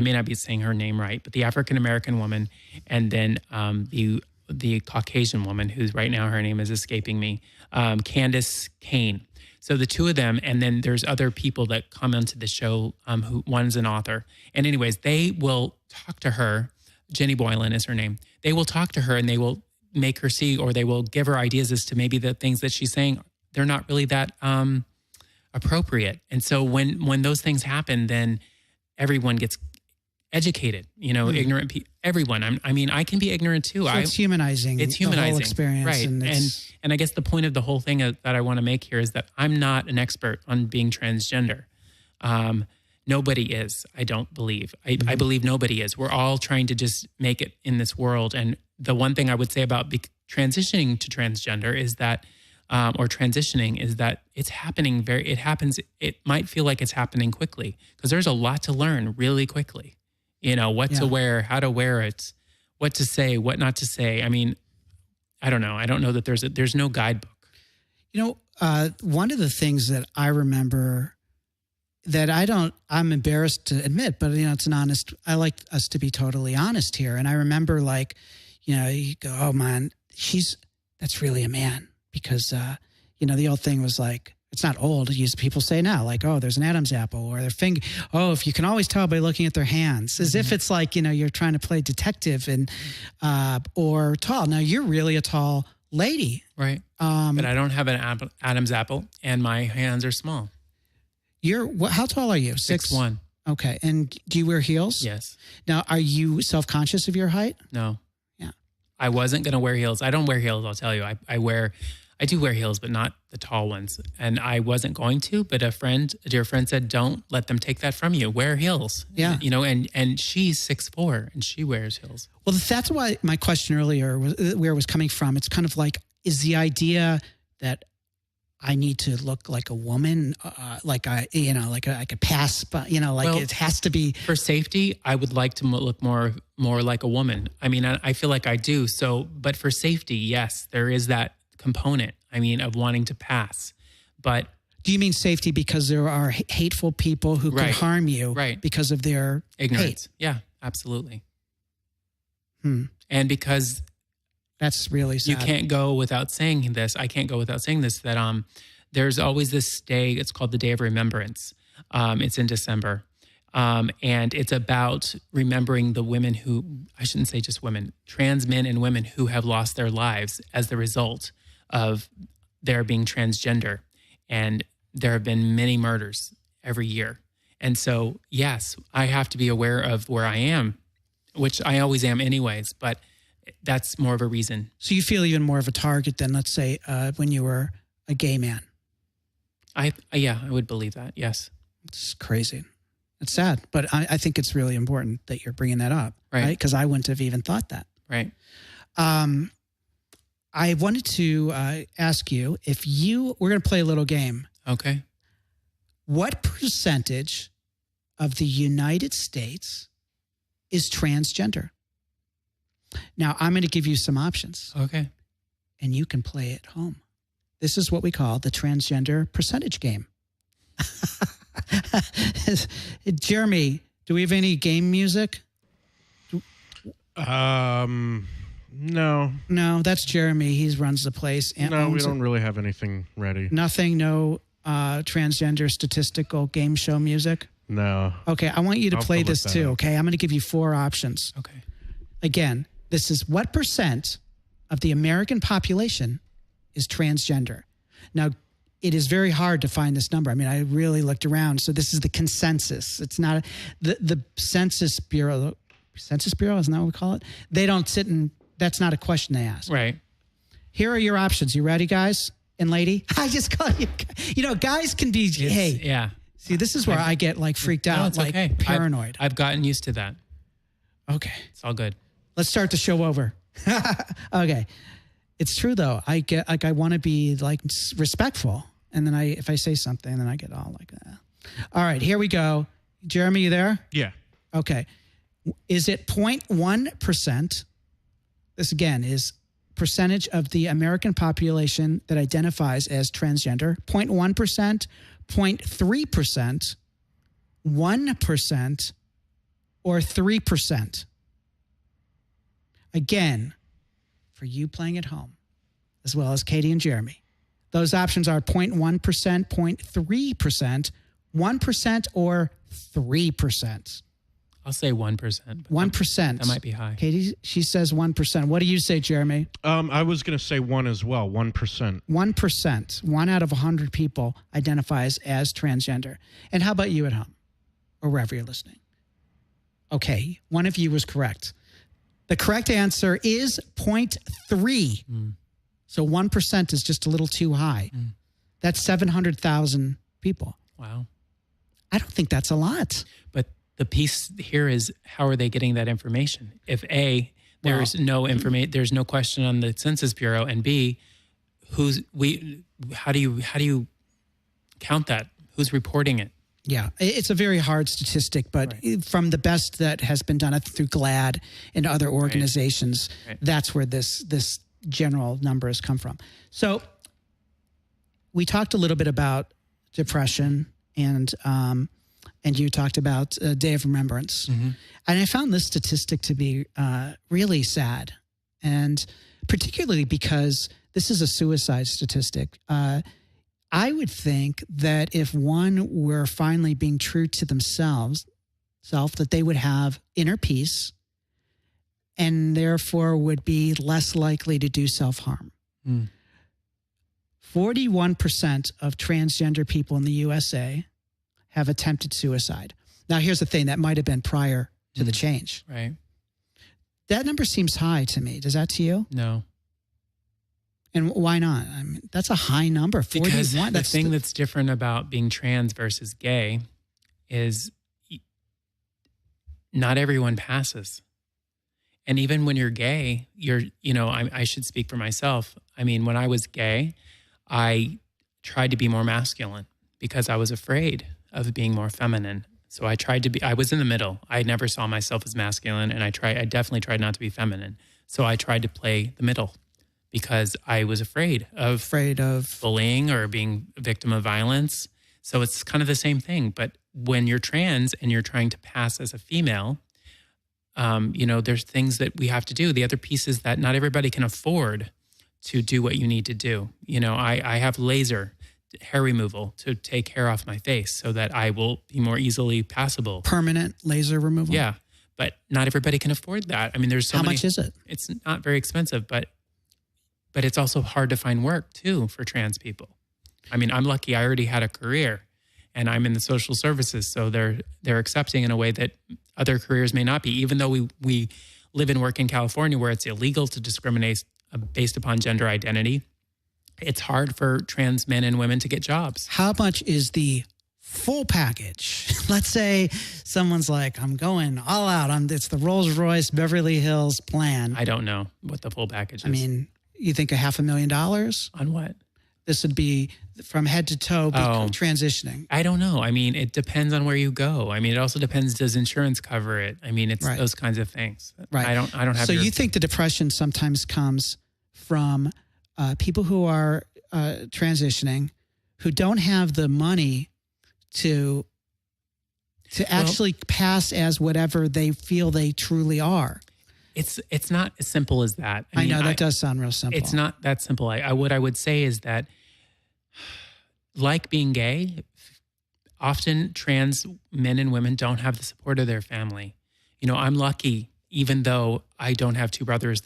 may not be saying her name right, but the African-American woman, and then the Caucasian woman, who's right now her name is escaping me, Candace Kane. So the two of them, and then there's other people that come onto the show, who one's an author. And anyways, they will talk to her. Jenny Boylan is her name. They will talk to her and they will make her see, or they will give her ideas as to maybe the things that she's saying, they're not really that appropriate. And so when those things happen, then everyone gets educated, ignorant people, everyone. I mean, I can be ignorant too. So it's humanizing. It's humanizing. The whole experience. Right. And I guess the point of the whole thing that I want to make here is that I'm not an expert on being transgender. Nobody is, I don't believe. I believe nobody is. We're all trying to just make it in this world. And the one thing I would say about transitioning to transgender is that, or transitioning, is that it's happening it might feel like it's happening quickly, because there's a lot to learn really quickly. What to wear, how to wear it, what to say, what not to say. I mean, I don't know. I don't know that there's no guidebook. One of the things that I remember that I'm embarrassed to admit, but it's I like us to be totally honest here. And I remember you go, oh man, that's really a man, because, the old thing was like, it's not old. People say now, like, oh, there's an Adam's apple, or their finger. Oh, if you can always tell by looking at their hands, as if it's like, you're trying to play detective and, or tall. Now you're really a tall lady. Right. But I don't have an Adam's apple and my hands are small. How tall are you? 6'1". Okay. And do you wear heels? Yes. Now, are you self-conscious of your height? No. Yeah. I wasn't going to wear heels. I don't wear heels, I'll tell you. I do wear heels, but not the tall ones. And I wasn't going to, but a dear friend said, don't let them take that from you. Wear heels. Yeah. And she's 6'4" and she wears heels. Well, that's why my question earlier was where it was coming from. It's kind of like, is the idea that I need to look like a woman, like I could pass, but it has to be for safety. I would like to look more like a woman. I mean, I feel like I do. So, but for safety, yes, there is that component. I mean, of wanting to pass, but. Do you mean safety because there are hateful people who could harm you because of their ignorance? Hate? Yeah, absolutely. And because that's really sad. You can't go without saying this. I can't go without saying this, that there's always this day. It's called the Day of Remembrance. It's in December. And it's about remembering the women who, I shouldn't say just women, trans men and women who have lost their lives as the result of their being transgender. And there have been many murders every year. And so, yes, I have to be aware of where I am, which I always am anyways, but that's more of a reason. So you feel even more of a target than, let's say, when you were a gay man? I would believe that, yes. It's crazy. It's sad, but I think it's really important that you're bringing that up, right? Because I wouldn't have even thought that. Right. I wanted to ask you we're going to play a little game. Okay. What percentage of the United States is transgender? Now, I'm going to give you some options. Okay. And you can play at home. This is what we call the transgender percentage game. Jeremy, do we have any game music? No. No, that's Jeremy. He runs the place. No, we don't really have anything ready. Nothing, no transgender statistical game show music? No. Okay, I want you to play this too, okay? I'm going to give you 4 options. Okay. Again, this is what percent of the American population is transgender. Now, it is very hard to find this number. I mean, I really looked around. So this is the consensus. It's not the Census Bureau. Census Bureau, isn't that what we call it? They don't sit and that's not a question they ask. Right. Here are your options. You ready, guys and lady? I just call you. Guys can be. Yeah. See, this is where I get like freaked out, like paranoid. I've gotten used to that. Okay. It's all good. Let's start the show over. Okay. It's true though. I get like I want to be like respectful, and then if I say something, then I get all like that. All right, here we go. Jeremy, you there? Yeah. Okay. Is it 0.1%? This again is percentage of the American population that identifies as transgender. 0.1%, 0.3%, 1%, or 3%. Again, for you playing at home, as well as Katie and Jeremy, those options are 0.1%, 0.3%, 1%, or 3%. I'll say 1%. 1%. That might be high. Katie, she says 1%. What do you say, Jeremy? I was going to say 1 as well, 1%. 1%. 1 out of 100 people identifies as transgender. And how about you at home or wherever you're listening? Okay, one of you was correct. The correct answer is 0.3. So 1% is just a little too high. That's 700,000 people. Wow. I don't think that's a lot. But the piece here is, how are they getting that information? If A, there's no information, there's no question on the Census Bureau, and B, how do you count that? Who's reporting it? Yeah, it's a very hard statistic, but from the best that has been done through GLAAD and other organizations, that's where this general number has come from. So we talked a little bit about depression, and you talked about Day of Remembrance. And I found this statistic to be really sad, and particularly because this is a suicide statistic. I would think that if one were finally being true to themselves, that they would have inner peace and therefore would be less likely to do self-harm. 41% of transgender people in the USA have attempted suicide. Now, here's the thing. That might have been prior to the change. Right. That number seems high to me. Does that to you? No. And why not? I mean, that's a high number. 41. Because the thing that's different about being trans versus gay is not everyone passes. And even when you're gay, I should speak for myself. I mean, when I was gay, I tried to be more masculine because I was afraid of being more feminine. So I was in the middle. I never saw myself as masculine, and I definitely tried not to be feminine. So I tried to play the middle because I was afraid of bullying or being a victim of violence. So it's kind of the same thing. But when you're trans and you're trying to pass as a female, there's things that we have to do. The other piece is that not everybody can afford to do what you need to do. I have laser hair removal to take hair off my face so that I will be more easily passable. Permanent laser removal? Yeah. But not everybody can afford that. I mean, there's How much is it? It's not very expensive, but it's also hard to find work too for trans people. I mean, I'm lucky I already had a career and I'm in the social services. So they're accepting in a way that other careers may not be, even though we live and work in California where it's illegal to discriminate based upon gender identity. It's hard for trans men and women to get jobs. How much is the full package? Let's say someone's like, I'm going all out. It's the Rolls-Royce Beverly Hills plan. I don't know what the full package is. I mean, you think $500,000? On what? This would be from head to toe transitioning. I don't know. I mean, it depends on where you go. I mean, it also depends, does insurance cover it? I mean, it's those kinds of things. Right. I don't have. So you think the depression sometimes comes from people who are transitioning, who don't have the money to actually pass as whatever they feel they truly are. It's not as simple as that. I know that does sound real simple. It's not that simple. What I would say is that, like being gay, often trans men and women don't have the support of their family. I'm lucky, even though I don't have two brothers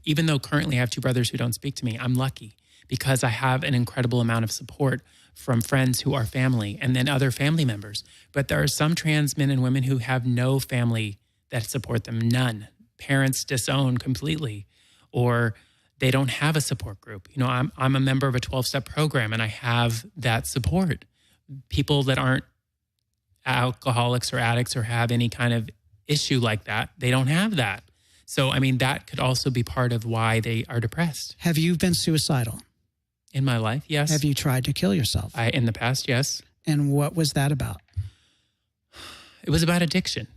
even though currently I have two brothers who don't speak to me, I'm lucky because I have an incredible amount of support from friends who are family and then other family members. But there are some trans men and women who have no family that support them, none. Parents disown completely, or they don't have a support group. I'm a member of a 12-step program and I have that support. People that aren't alcoholics or addicts or have any kind of issue like that, they don't have that. So, I mean, that could also be part of why they are depressed. Have you been suicidal? In my life, yes. Have you tried to kill yourself? In the past, yes. And what was that about? It was about addiction.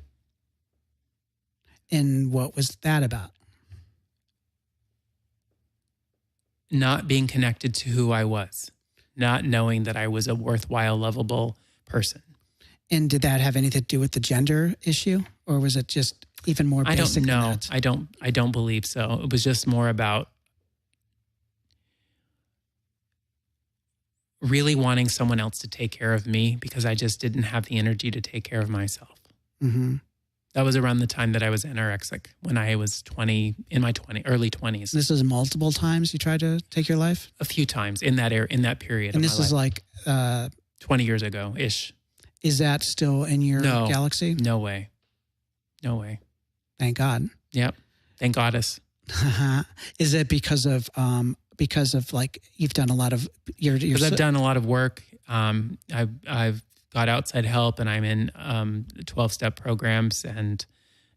And what was that about? Not being connected to who I was. Not knowing that I was a worthwhile, lovable person. And did that have anything to do with the gender issue? Or was it just even more basic than that? I don't believe so. It was just more about really wanting someone else to take care of me because I just didn't have the energy to take care of myself. Mm-hmm. That was around the time that I was anorexic, when I was early 20s. This is multiple times you tried to take your life? A few times in that period. And this is like 20 years ago-ish. Is that still in your galaxy? No way. No way. Thank God. Yep. Thank Goddess. Is it because of like you've done a lot of because I've done a lot of work. I've got outside help and I'm in 12-step programs and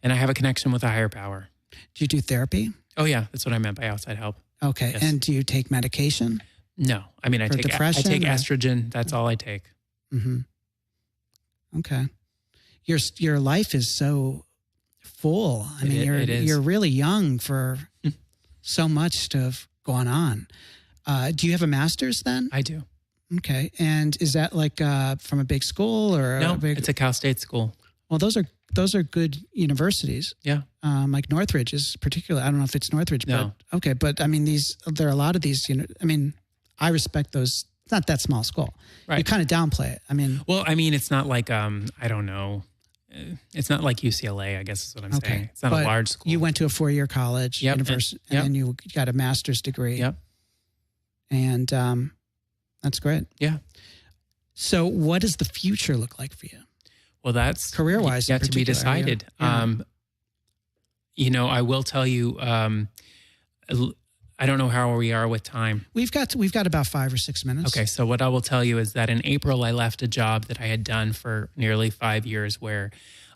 I have a connection with a higher power. Do you do therapy? Oh yeah, that's what I meant by outside help. Okay. Yes. And do you take medication? No. I mean, I take estrogen. That's all I take. Mm-hmm. Okay. Your life is so full. I mean, you're really young for so much to have gone on. Do you have a master's then? I do. Okay. And is that like from a big school or no? It's a Cal State school. Well, those are good universities. Yeah. Like Northridge is particular. I don't know if it's Northridge, no. But okay. But I mean, there are a lot of these. I mean, I respect those. It's not that small school. Right. You kind of downplay it. I mean, well, I mean, it's not like I don't know. It's not like UCLA, I guess is what I'm saying. It's not a large school. You went to a 4-year college, university, and then you got a master's degree. Yep. And that's great. Yeah. So what does the future look like for you? Well, that's career-wise yet to be decided. Yeah. I will tell you, I don't know how we are with time. We've got about 5 or 6 minutes. Okay, so what I will tell you is that in April, I left a job that I had done for nearly 5 years where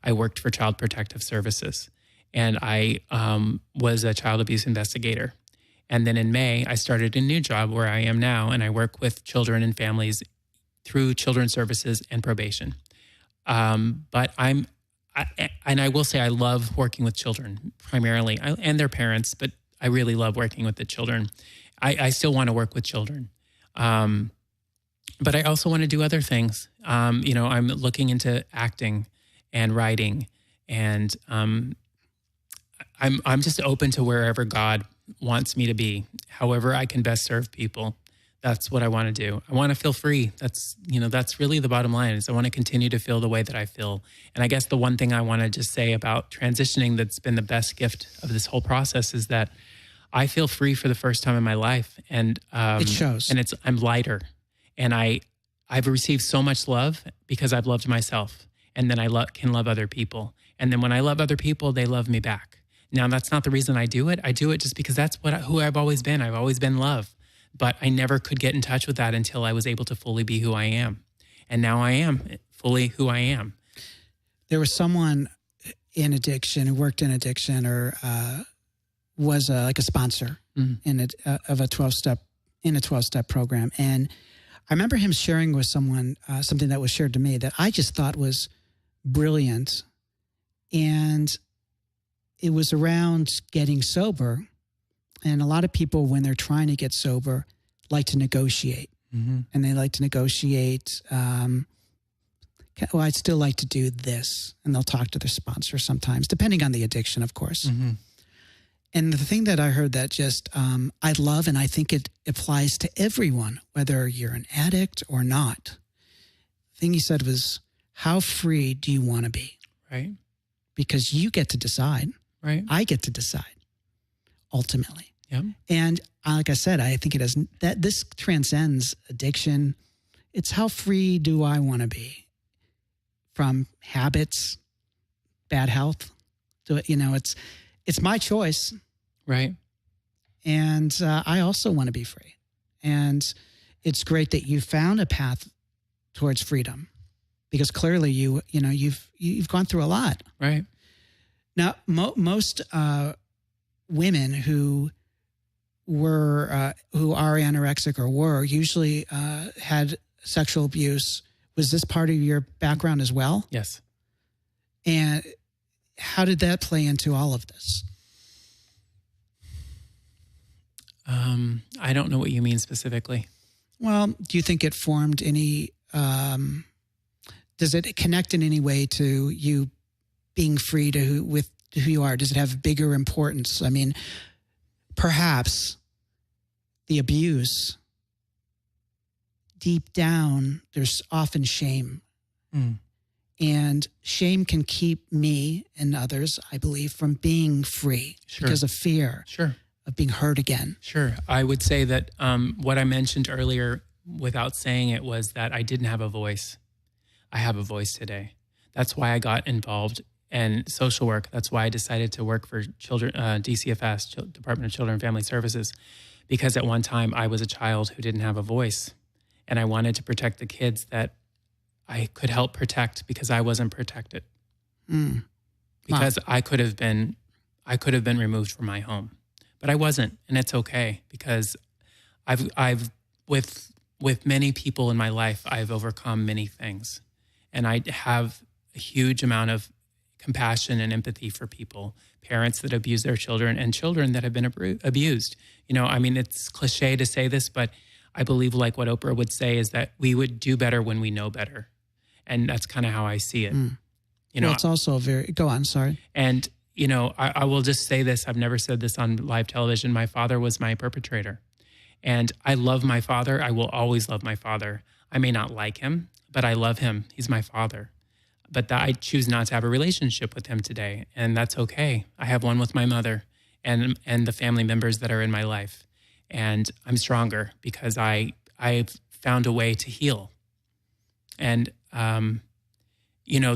I worked for Child Protective Services. and I was a child abuse investigator. And then in May, I started a new job where I am now, and I work with children and families through children's services and probation. But I will say I love working with children primarily, and their parents, but I really love working with the children. I still want to work with children. But I also want to do other things. I'm looking into acting and writing, and I'm just open to wherever God wants me to be, however I can best serve people. That's what I want to do. I want to feel free. That's really the bottom line, is I want to continue to feel the way that I feel. And I guess the one thing I want to just say about transitioning that's been the best gift of this whole process is that I feel free for the first time in my life. And it shows. And I'm lighter. And I've received so much love because I've loved myself. And then I can love other people. And then when I love other people, they love me back. Now, that's not the reason I do it. I do it just because that's who I've always been. I've always been love. But I never could get in touch with that until I was able to fully be who I am. And now I am fully who I am. There was someone in addiction who worked in addiction or was like a sponsor of a 12-step program. And I remember him sharing with someone something that was shared to me that I just thought was brilliant. And it was around getting sober. And a lot of people, when they're trying to get sober, like to negotiate. Mm-hmm. And they like to negotiate, I'd still like to do this. And they'll talk to their sponsor sometimes, depending on the addiction, of course. Mm-hmm. And the thing that I heard that just I love, and I think it applies to everyone, whether you're an addict or not. The thing he said was, how free do you want to be? Right. Because you get to decide. Right. I get to decide, ultimately. Yeah. And like I said, I think that this transcends addiction. It's how free do I want to be from habits, bad health. It's my choice. Right. And I also want to be free. And it's great that you found a path towards freedom, because clearly you've gone through a lot. Right. Now, most women who are anorexic or were usually had sexual abuse. Was this part of your background as well? Yes. And how did that play into all of this? I don't know what you mean specifically. Well, do you think it formed any, does it connect in any way to you being free with who you are? Does it have a bigger importance? I mean, perhaps the abuse, deep down, there's often shame. Mm. And shame can keep me and others, I believe, from being free because of fear of being hurt again. Sure. I would say that what I mentioned earlier without saying it was that I didn't have a voice. I have a voice today. That's why I got involved in social work. That's why I decided to work for DCFS, Department of Children and Family Services, because at one time I was a child who didn't have a voice. And I wanted to protect the kids that I could help protect because I wasn't protected. Mm. Because wow. I could have been removed from my home, but I wasn't, and it's okay because I've with many people in my life, I've overcome many things, and I have a huge amount of compassion and empathy for people, parents that abuse their children and children that have been abused. It's cliche to say this, but I believe like what Oprah would say is that we would do better when we know better. And that's kind of how I see it. Mm. It's also go on, sorry. And, I will just say this. I've never said this on live television. My father was my perpetrator. And I love my father. I will always love my father. I may not like him, but I love him. He's my father. But I choose not to have a relationship with him today. And that's okay. I have one with my mother and the family members that are in my life. And I'm stronger because I've found a way to heal. And,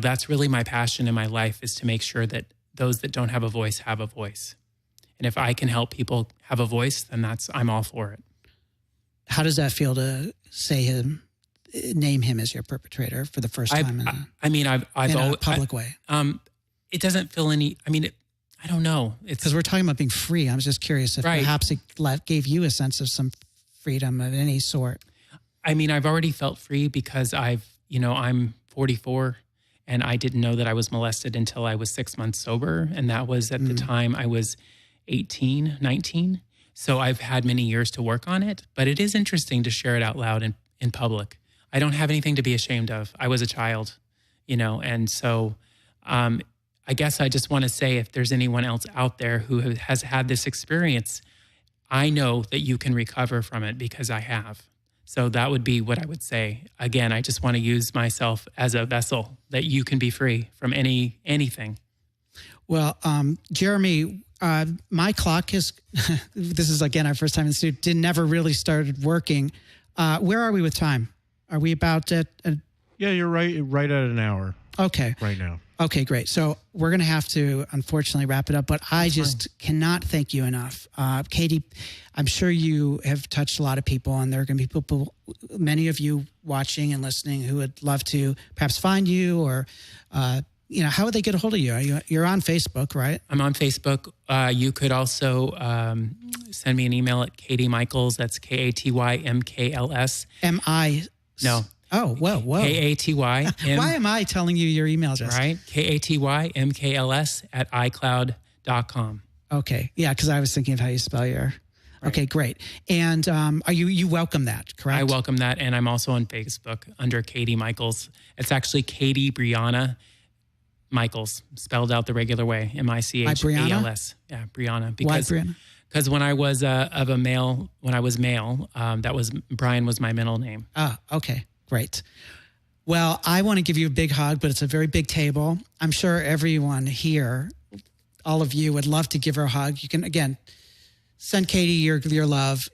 that's really my passion in my life, is to make sure that those that don't have a voice have a voice. And if I can help people have a voice, then I'm all for it. How does that feel to name him as your perpetrator for the first time in a public way? It doesn't feel any, I don't know. It's Because we're talking about being free. I was just curious if Right. perhaps it gave you a sense of some freedom of any sort. I mean, I've already felt free because I'm 44 and I didn't know that I was molested until I was 6 months sober. And that was at the time I was 18, 19. So I've had many years to work on it, but it is interesting to share it out loud in public. I don't have anything to be ashamed of. I was a child, and so I guess I just want to say if there's anyone else out there who has had this experience, I know that you can recover from it because I have. So that would be what I would say. Again, I just want to use myself as a vessel that you can be free from anything. Well, Jeremy, my clock is, this is again our first time in the studio, never really started working. Where are we with time? Are we about at? Yeah, you're right at an hour Okay. right now. Okay, great. So we're going to have to, unfortunately, wrap it up, but I just cannot thank you enough. Katie, I'm sure you have touched a lot of people, and there are going to be people, many of you watching and listening, who would love to perhaps find you or, how would they get a hold of you? You're on Facebook, right? I'm on Facebook. You could also send me an email at Katie Michaels. That's KATYMKLS. M-I... No. Oh, whoa. KATY. Why am I telling you your email address? Right. KATYMKLS at iCloud.com. Okay. Yeah, because I was thinking of how you spell your... Right. Okay, great. And you welcome that, correct? I welcome that. And I'm also on Facebook under Katie Michaels. It's actually Katie Brianna Michaels, spelled out the regular way, MICHALS. Yeah, Brianna. Why Brianna? Because when I was male, that was Brian was my middle name. Ah, okay. Great. Well, I want to give you a big hug, but it's a very big table. I'm sure everyone here, all of you, would love to give her a hug. You can, again, send Katie your love.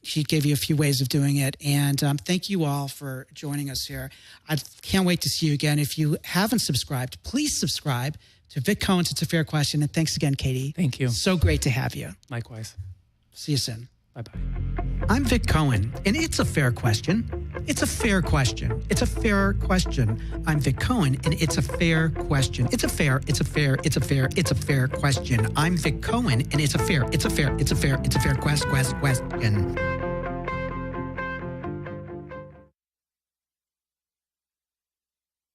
She gave you a few ways of doing it. And thank you all for joining us here. I can't wait to see you again. If you haven't subscribed, please subscribe to Vic Cohen's It's a Fair Question. And thanks again, Katie. Thank you. So great to have you. Likewise. See you soon. Bye-bye. I'm Vic Cohen, and it's a fair question. It's a fair question. It's a fair question. I'm Vic Cohen, and it's a fair question. It's a fair question. I'm Vic Cohen, and it's a fair question.